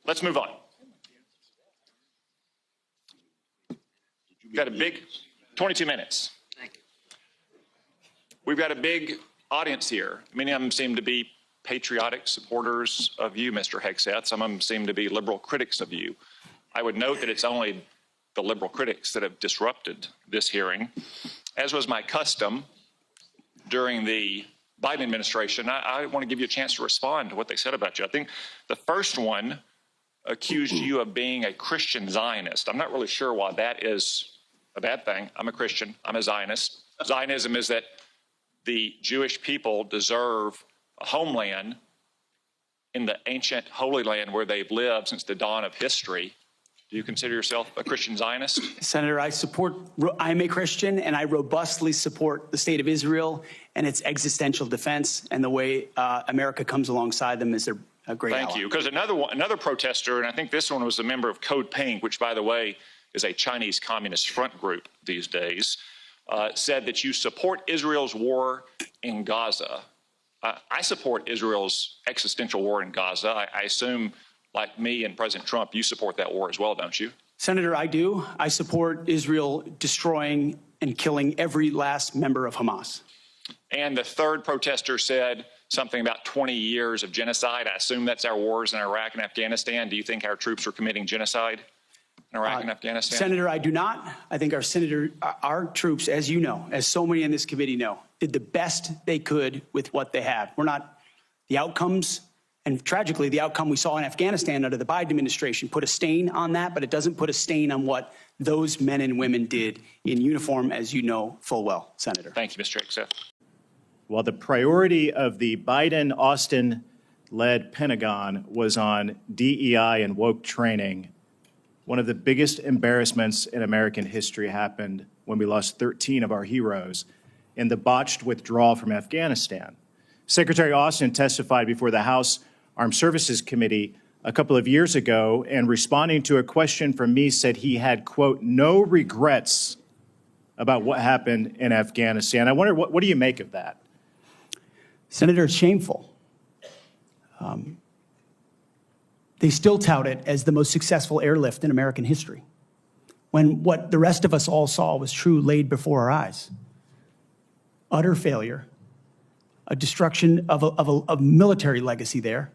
let's move on. We've got a big 22 minutes. We've got a big audience here. Many of them seem to be patriotic supporters of you, Mr. Hegseth. Some of them seem to be liberal critics of you. I would note that it's only the liberal critics that have disrupted this hearing. As was my custom during the Biden administration, I want to give you a chance to respond to what they said about you. I think the first one accused you of being a Christian Zionist. I'm not really sure why that is a bad thing. I'm a Christian. I'm a Zionist. Zionism is that the Jewish people deserve a homeland in the ancient Holy Land where they've lived since the dawn of history. Do you consider yourself a Christian Zionist? Senator, I'm a Christian, and I robustly support the state of Israel and its existential defense, and the way America comes alongside them is a great ally. Thank you. Because another protester, and I think this one was a member of Code Pink, which, by the way, is a Chinese Communist front group these days, said that you support Israel's war in Gaza. I support Israel's existential war in Gaza. I assume, like me and President Trump, you support that war as well, don't you? Senator, I do. I support Israel destroying and killing every last member of Hamas. And the third protester said something about 20 years of genocide. I assume that's our wars in Iraq and Afghanistan. Do you think our troops are committing genocide in Iraq and Afghanistan? Senator, I do not. I think our troops, as you know, as so many in this committee know, did the best they could with what they had. We're not the outcomes. And tragically, the outcome we saw in Afghanistan under the Biden administration put a stain on that, but it doesn't put a stain on what those men and women did in uniform, as you know full well, Senator. Thank you, Mr. Hegseth. While the priority of the Biden-Austin-led Pentagon was on DEI and woke training, one of the biggest embarrassments in American history happened when we lost 13 of our heroes in the botched withdrawal from Afghanistan. Secretary Austin testified before the House Armed Services Committee a couple of years ago, and responding to a question from me said he had, quote, no regrets about what happened in Afghanistan. I wonder, what do you make of that? Senator, it's shameful. They still tout it as the most successful airlift in American history, when what the rest of us all saw was true laid before our eyes. Utter failure, a destruction of a military legacy there,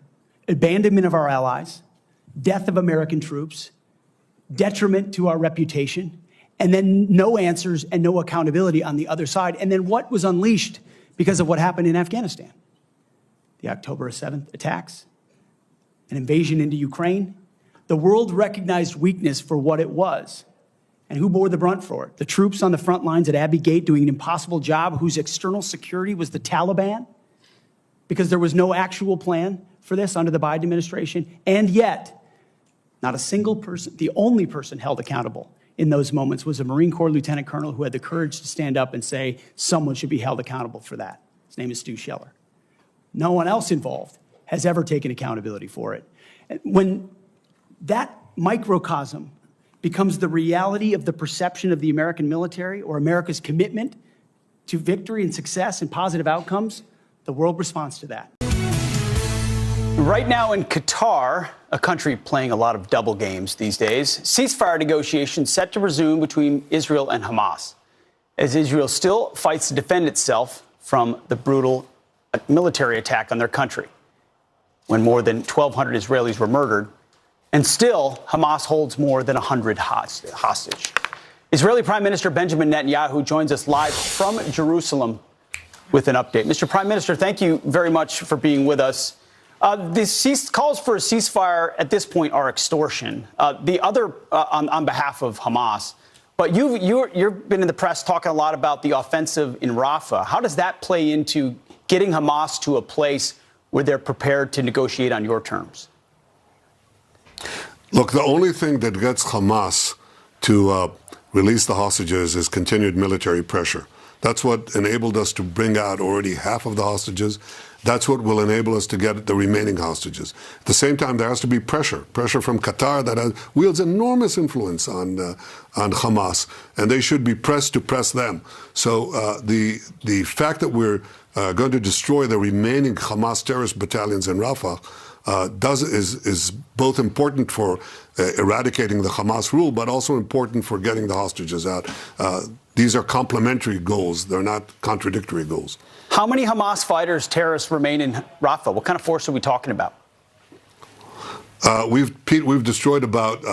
abandonment of our allies, death of American troops, detriment to our reputation, and then no answers and no accountability on the other side. And then what was unleashed because of what happened in Afghanistan? The October 7th attacks, an invasion into Ukraine. The world recognized weakness for what it was. And who bore the brunt for it? The troops on the front lines at Abbey Gate doing an impossible job, whose external security was the Taliban, because there was no actual plan for this under the Biden administration. And yet, not a single person, the only person held accountable in those moments was a Marine Corps lieutenant colonel who had the courage to stand up and say someone should be held accountable for that. His name is Stu Scheller. No one else involved has ever taken accountability for it. And when that microcosm becomes the reality of the perception of the American military or America's commitment to victory and success and positive outcomes, the world responds to that. Right now in Qatar, a country playing a lot of double games these days, ceasefire negotiations set to resume between Israel and Hamas, as Israel still fights to defend itself from the brutal military attack on their country, when more than 1,200 Israelis were murdered, and still Hamas holds more than 100 hostage. Israeli Prime Minister Benjamin Netanyahu joins us live from Jerusalem with an update. Mr. Prime Minister, thank you very much for being with us. The calls for a ceasefire at this point are extortion. The other on behalf of Hamas. But you've been in the press talking a lot about the offensive in Rafah. How does that play into getting Hamas to a place where they're prepared to negotiate on your terms? Look, the only thing that gets Hamas to release the hostages is continued military pressure. That's what enabled us to bring out already half of the hostages. That's what will enable us to get the remaining hostages. At the same time, there has to be pressure from Qatar that wields enormous influence on Hamas, and they should be pressed to press them. So the fact that we're going to destroy the remaining Hamas terrorist battalions in Rafah is both important for eradicating the Hamas rule, but also important for getting the hostages out. These are complementary goals. They're not contradictory goals. How many Hamas fighters, terrorists remain in Rafah? What kind of force are we talking about? We've destroyed about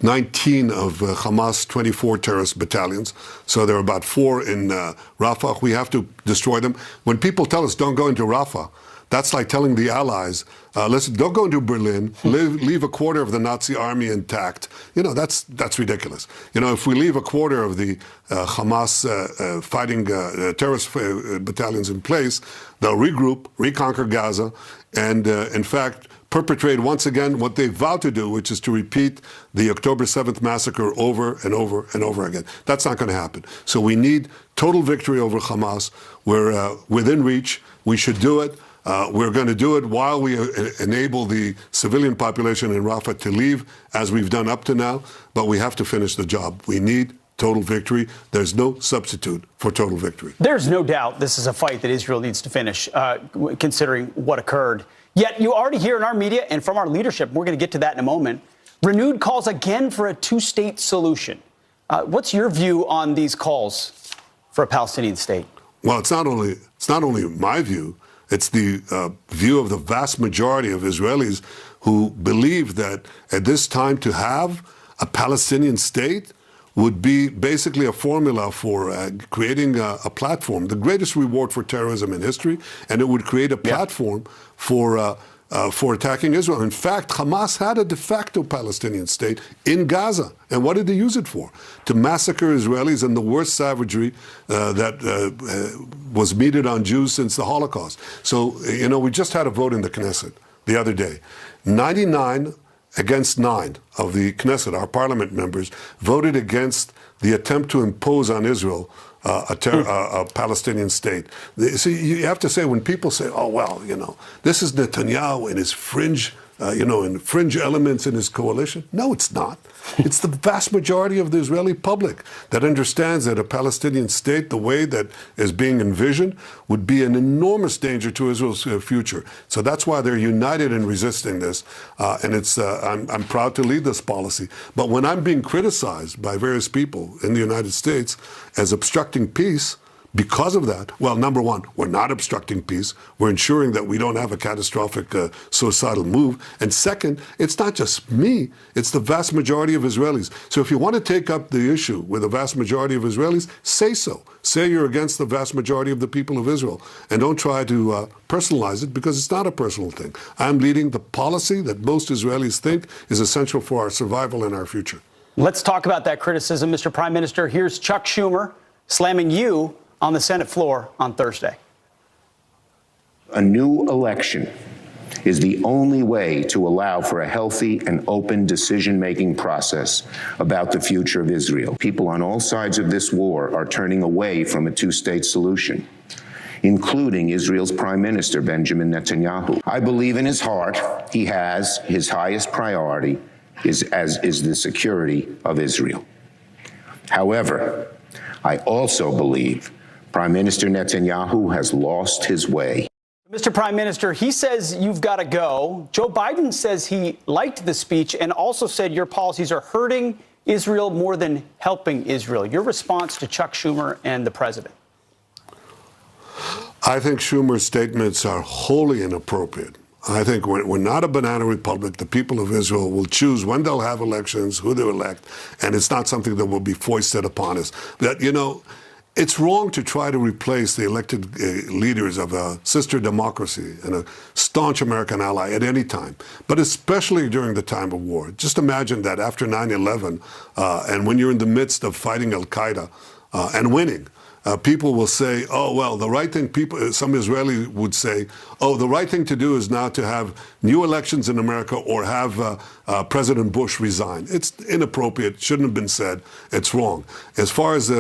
19 of Hamas 24 terrorist battalions. So there are about 4 in Rafah. We have to destroy them. When people tell us don't go into Rafah, that's like telling the Allies, listen, don't go into Berlin, leave a quarter of the Nazi army intact. You know, that's ridiculous. You know, if we leave a quarter of the Hamas fighting terrorist battalions in place, they'll regroup, reconquer Gaza, and in fact, perpetrate once again what they vowed to do, which is to repeat the October 7th massacre over and over and over again. That's not going to happen. So we need total victory over Hamas. We're within reach. We should do it. We're going to do it while we enable the civilian population in Rafah to leave, as we've done up to now. But we have to finish the job. We need total victory. There's no substitute for total victory. There's no doubt this is a fight that Israel needs to finish, considering what occurred. Yet you already hear in our media and from our leadership, we're going to get to that in a moment, renewed calls again for a two-state solution. What's your view on these calls for a Palestinian state? Well, it's not only my view. It's the view of the vast majority of Israelis who believe that at this time to have a Palestinian state would be basically a formula for creating a platform, the greatest reward for terrorism in history, and it would create a platform for attacking Israel. In fact, Hamas had a de facto Palestinian state in Gaza. And what did they use it for? To massacre Israelis in the worst savagery that was meted on Jews since the Holocaust. So, you know, we just had a vote in the Knesset the other day. 99 against 9 of the Knesset, our parliament members, voted against the attempt to impose on Israel a Palestinian state. See, you have to say, when people say, oh, well, you know, this is Netanyahu and his fringe, and fringe elements in his coalition. No, it's not. It's the vast majority of the Israeli public that understands that a Palestinian state, the way that is being envisioned, would be an enormous danger to Israel's future. So that's why they're united in resisting this. And it's I'm proud to lead this policy. But when I'm being criticized by various people in the United States as obstructing peace, because of that, well, number one, we're not obstructing peace. We're ensuring that we don't have a catastrophic suicidal move. And second, it's not just me, it's the vast majority of Israelis. So if you want to take up the issue with the vast majority of Israelis, say so. Say you're against the vast majority of the people of Israel. And don't try to personalize it, because it's not a personal thing. I'm leading the policy that most Israelis think is essential for our survival and our future. Let's talk about that criticism, Mr. Prime Minister. Here's Chuck Schumer slamming you on the Senate floor on Thursday. A new election is the only way to allow for a healthy and open decision-making process about the future of Israel. People on all sides of this war are turning away from a two-state solution, including Israel's Prime Minister, Benjamin Netanyahu. I believe in his heart he has his highest priority is the security of Israel. However, I also believe Prime Minister Netanyahu has lost his way. Mr. Prime Minister, he says you've got to go. Joe Biden says he liked the speech and also said your policies are hurting Israel more than helping Israel. Your response to Chuck Schumer and the president? I think Schumer's statements are wholly inappropriate. I think we're not a banana republic. The people of Israel will choose when they'll have elections, who they elect, and it's not something that will be foisted upon us. That, you know, it's wrong to try to replace the elected leaders of a sister democracy and a staunch American ally at any time, but especially during the time of war. Just imagine that after 9/11, and when you're in the midst of fighting al-Qaeda and winning, people will say, oh, well, the right thing, some Israeli would say, oh, the right thing to do is now to have new elections in America or have President Bush resign. It's inappropriate, shouldn't have been said. It's wrong. As far as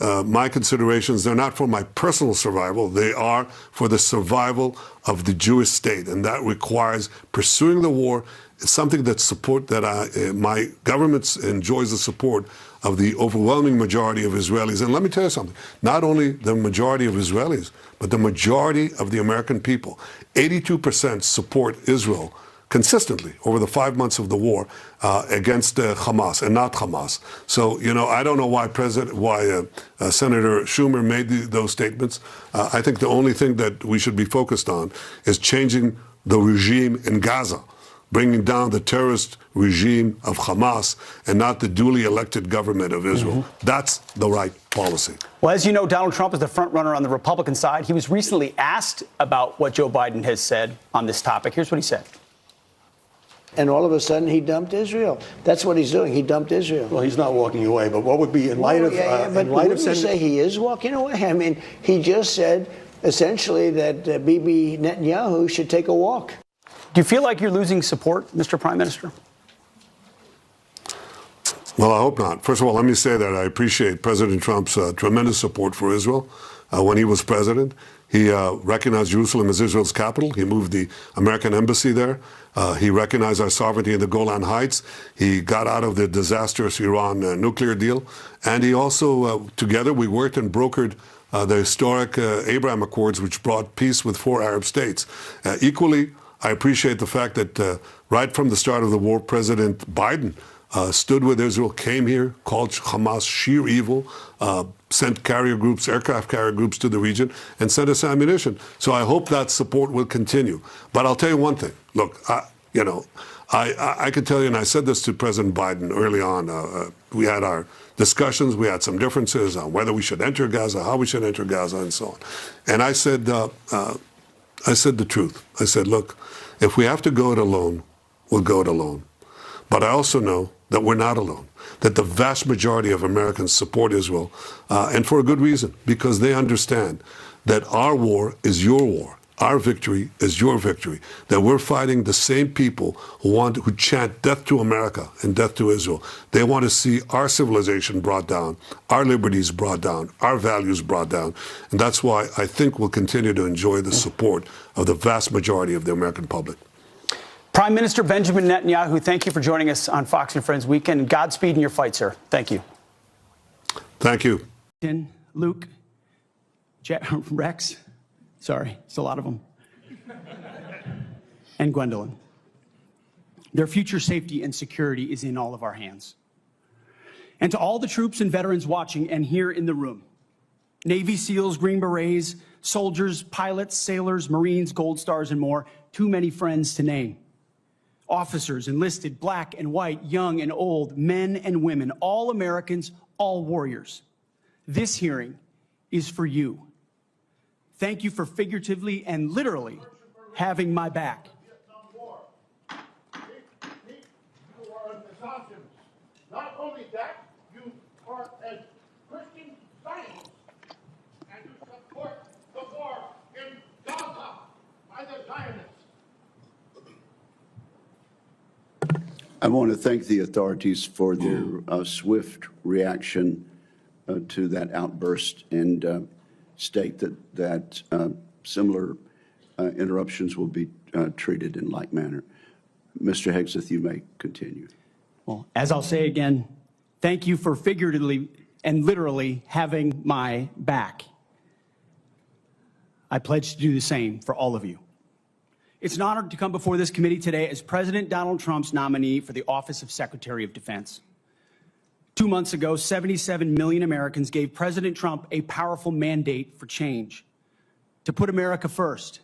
my considerations, they're not for my personal survival. They are for the survival of the Jewish state, and that requires pursuing the war. It's something that my government enjoys the support of the overwhelming majority of Israelis. And let me tell you something, not only the majority of Israelis, but the majority of the American people. 82% support Israel consistently over the 5 months of the war against Hamas and not Hamas. So, you know, I don't know why Senator Schumer made those statements. I think the only thing that we should be focused on is changing the regime in Gaza, bringing down the terrorist regime of Hamas and not the duly elected government of Israel. That's the right policy. Well, as you know, Donald Trump is the front runner on the Republican side. He was recently asked about what Joe Biden has said on this topic. Here's what he said. And all of a sudden, he dumped Israel. That's what he's doing. He dumped Israel. Well, he's not walking away, but what would be in light of... But wouldn't you say he is walking away? I mean, he just said, essentially, that Bibi Netanyahu should take a walk. Do you feel like you're losing support, Mr. Prime Minister? Well, I hope not. First of all, let me say that I appreciate President Trump's tremendous support for Israel. When he was president, he recognized Jerusalem as Israel's capital. He moved the American embassy there. He recognized our sovereignty in the Golan Heights. He got out of the disastrous Iran nuclear deal. And he also, together, we worked and brokered the historic Abraham Accords, which brought peace with 4 Arab states. Equally, I appreciate the fact that right from the start of the war, President Biden stood with Israel, came here, called Hamas sheer evil, sent carrier groups, aircraft carrier groups to the region, and sent us ammunition. So I hope that support will continue. But I'll tell you one thing. Look, I can tell you, and I said this to President Biden early on, we had our discussions, we had some differences on whether we should enter Gaza, how we should enter Gaza, and so on. And I said the truth. I said, look, if we have to go it alone, we'll go it alone. But I also know that we're not alone, that the vast majority of Americans support Israel, and for a good reason, because they understand that our war is your war. Our victory is your victory, that we're fighting the same people who chant death to America and death to Israel. They want to see our civilization brought down, our liberties brought down, our values brought down. And that's why I think we'll continue to enjoy the support of the vast majority of the American public. Prime Minister Benjamin Netanyahu, thank you for joining us on Fox and Friends Weekend. Godspeed in your fight, sir. Thank you. Thank you. Luke, Rex, sorry, it's a lot of them, and Gwendolyn. Their future safety and security is in all of our hands. And to all the troops and veterans watching and here in the room, Navy SEALs, Green Berets, soldiers, pilots, sailors, Marines, Gold Stars, and more, too many friends to name. Officers, enlisted, black and white, young and old, men and women, all Americans, all warriors. This hearing is for you. Thank you for figuratively and literally having my back. You are an assassin. Not only that, you are a Christian Zionist, and you support the war in Gaza by the Zionists. I want to thank the authorities for their swift reaction to that outburst and state that similar interruptions will be treated in like manner. Mr. Hegseth, you may continue. Well, as I'll say again, thank you for figuratively and literally having my back. I pledge to do the same for all of you. It's an honor to come before this committee today as President Donald Trump's nominee for the office of Secretary of Defense. 2 months ago, 77 million Americans gave President Trump a powerful mandate for change, to put America first,